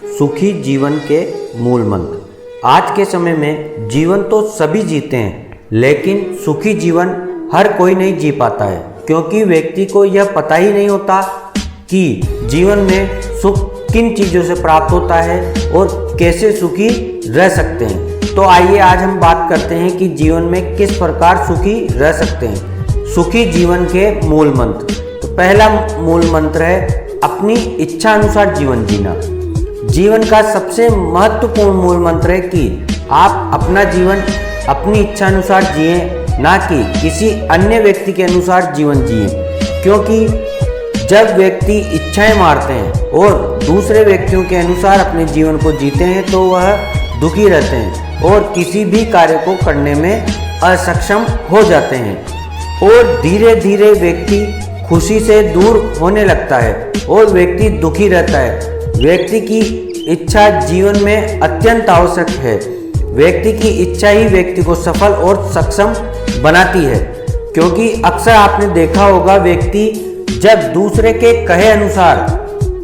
सुखी जीवन के मूल मंत्र। आज के समय में जीवन तो सभी जीते हैं, लेकिन सुखी जीवन हर कोई नहीं जी पाता है, क्योंकि व्यक्ति को यह पता ही नहीं होता कि जीवन में सुख किन चीज़ों से प्राप्त होता है और कैसे सुखी रह सकते हैं। तो आइए आज हम बात करते हैं कि जीवन में किस प्रकार सुखी रह सकते हैं। सुखी जीवन के मूल मंत्र। तो पहला मूल मंत्र है अपनी इच्छा अनुसार जीवन जीना। जीवन का सबसे महत्वपूर्ण मूल मंत्र है कि आप अपना जीवन अपनी इच्छा अनुसार जिए, ना कि किसी अन्य व्यक्ति के अनुसार जीवन जिए। क्योंकि जब व्यक्ति इच्छाएं मारते हैं और दूसरे व्यक्तियों के अनुसार अपने जीवन को जीते हैं तो वह दुखी रहते हैं और किसी भी कार्य को करने में असक्षम हो जाते हैं और धीरे धीरे व्यक्ति खुशी से दूर होने लगता है और व्यक्ति दुखी रहता है। व्यक्ति की इच्छा जीवन में अत्यंत आवश्यक है। व्यक्ति की इच्छा ही व्यक्ति को सफल और सक्षम बनाती है, क्योंकि अक्सर आपने देखा होगा व्यक्ति जब दूसरे के कहे अनुसार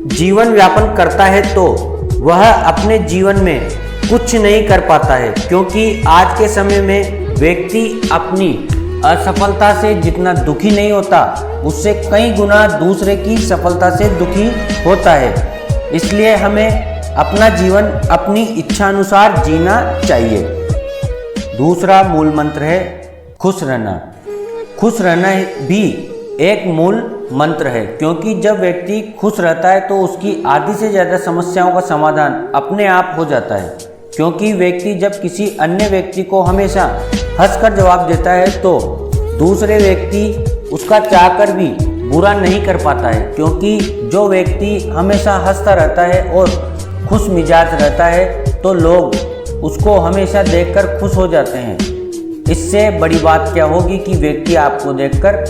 जीवन यापन करता है तो वह अपने जीवन में कुछ नहीं कर पाता है। क्योंकि आज के समय में व्यक्ति अपनी असफलता से जितना दुखी नहीं होता, उससे कई गुना दूसरे की सफलता से दुखी होता है। इसलिए हमें अपना जीवन अपनी इच्छा अनुसार जीना चाहिए। दूसरा मूल मंत्र है खुश रहना। खुश रहना भी एक मूल मंत्र है, क्योंकि जब व्यक्ति खुश रहता है तो उसकी आधी से ज़्यादा समस्याओं का समाधान अपने आप हो जाता है। क्योंकि व्यक्ति जब किसी अन्य व्यक्ति को हमेशा हंसकर जवाब देता है तो दूसरे व्यक्ति उसका चाहकर भी बुरा नहीं कर पाता है। क्योंकि जो व्यक्ति हमेशा हंसता रहता है और खुश मिजाज रहता है तो लोग उसको हमेशा देखकर खुश हो जाते हैं। इससे बड़ी बात क्या होगी कि व्यक्ति आपको देखकर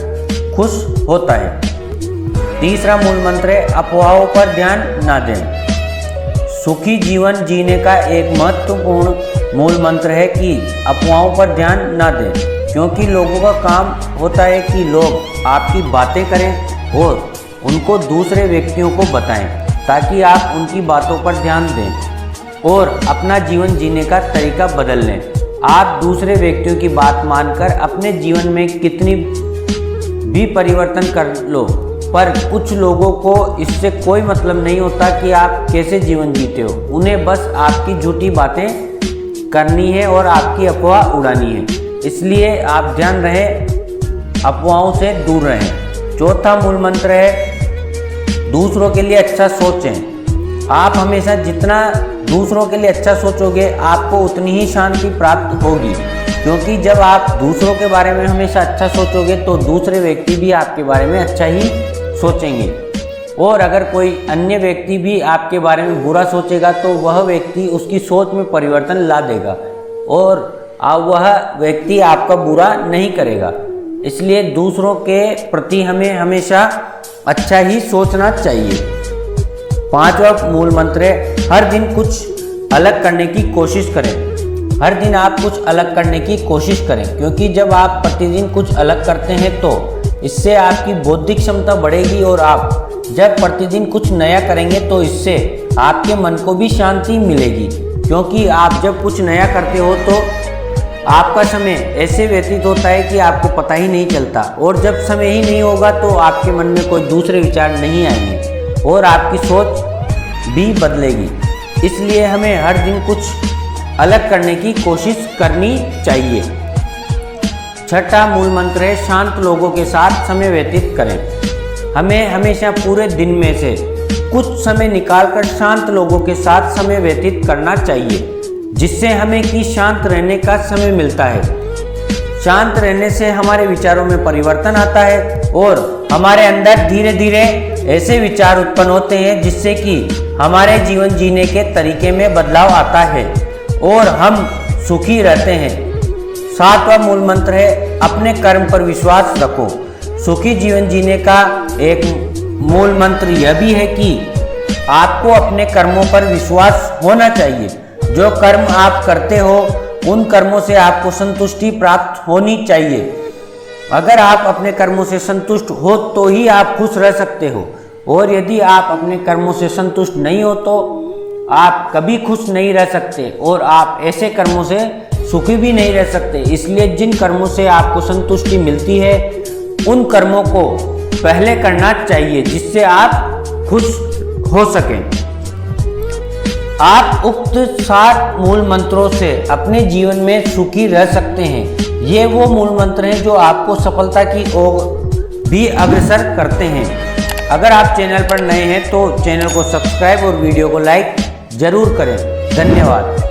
खुश होता है। तीसरा मूल मंत्र है अफवाहों पर ध्यान ना दें। सुखी जीवन जीने का एक महत्वपूर्ण मूल मंत्र है कि अफवाहों पर ध्यान ना दें, क्योंकि लोगों का काम होता है कि लोग आपकी बातें करें और उनको दूसरे व्यक्तियों को बताएं, ताकि आप उनकी बातों पर ध्यान दें और अपना जीवन जीने का तरीका बदल लें। आप दूसरे व्यक्तियों की बात मानकर अपने जीवन में कितनी भी परिवर्तन कर लो, पर कुछ लोगों को इससे कोई मतलब नहीं होता कि आप कैसे जीवन जीते हो। उन्हें बस आपकी झूठी बातें करनी है और आपकी अफवाह उड़ानी है। इसलिए आप ध्यान रहें, अफवाहों से दूर रहें। चौथा मूल मंत्र है दूसरों के लिए अच्छा सोचें। आप हमेशा जितना दूसरों के लिए अच्छा सोचोगे, आपको उतनी ही शांति प्राप्त होगी। क्योंकि जब आप दूसरों के बारे में हमेशा अच्छा सोचोगे तो दूसरे व्यक्ति भी आपके बारे में अच्छा ही सोचेंगे, और अगर कोई अन्य व्यक्ति भी आपके बारे में बुरा सोचेगा तो वह व्यक्ति उसकी सोच में परिवर्तन ला देगा और वह व्यक्ति आपका बुरा नहीं करेगा। इसलिए दूसरों के प्रति हमें हमेशा अच्छा ही सोचना चाहिए। पांचवा मूल मंत्र है हर दिन कुछ अलग करने की कोशिश करें। हर दिन आप कुछ अलग करने की कोशिश करें, क्योंकि जब आप प्रतिदिन कुछ अलग करते हैं तो इससे आपकी बौद्धिक क्षमता बढ़ेगी और आप जब प्रतिदिन कुछ नया करेंगे तो इससे आपके मन को भी शांति मिलेगी। क्योंकि आप जब कुछ नया करते हो तो आपका समय ऐसे व्यतीत होता है कि आपको पता ही नहीं चलता, और जब समय ही नहीं होगा तो आपके मन में कोई दूसरे विचार नहीं आएंगे और आपकी सोच भी बदलेगी। इसलिए हमें हर दिन कुछ अलग करने की कोशिश करनी चाहिए। छठा मूल मंत्र है शांत लोगों के साथ समय व्यतीत करें। हमें हमेशा पूरे दिन में से कुछ समय निकालकर शांत लोगों के साथ समय व्यतीत करना चाहिए, जिससे हमें कि शांत रहने का समय मिलता है। शांत रहने से हमारे विचारों में परिवर्तन आता है और हमारे अंदर धीरे धीरे ऐसे विचार उत्पन्न होते हैं जिससे कि हमारे जीवन जीने के तरीके में बदलाव आता है और हम सुखी रहते हैं। सातवां मूल मंत्र है अपने कर्म पर विश्वास रखो। सुखी जीवन जीने का एक मूल मंत्र यह भी है कि आपको अपने कर्मों पर विश्वास होना चाहिए। जो कर्म आप करते हो उन कर्मों से आपको संतुष्टि प्राप्त होनी चाहिए। अगर आप अपने कर्मों से संतुष्ट हो तो ही आप खुश रह सकते हो, और यदि आप अपने कर्मों से संतुष्ट नहीं हो तो आप कभी खुश नहीं रह सकते और आप ऐसे कर्मों से सुखी भी नहीं रह सकते। इसलिए जिन कर्मों से आपको संतुष्टि मिलती है उन कर्मों को पहले करना चाहिए जिससे आप खुश हो सकें। आप उक्त 7 मूल मंत्रों से अपने जीवन में सुखी रह सकते हैं। ये वो मूल मंत्र हैं जो आपको सफलता की ओर भी अग्रसर करते हैं। अगर आप चैनल पर नए हैं तो चैनल को सब्सक्राइब और वीडियो को लाइक जरूर करें। धन्यवाद।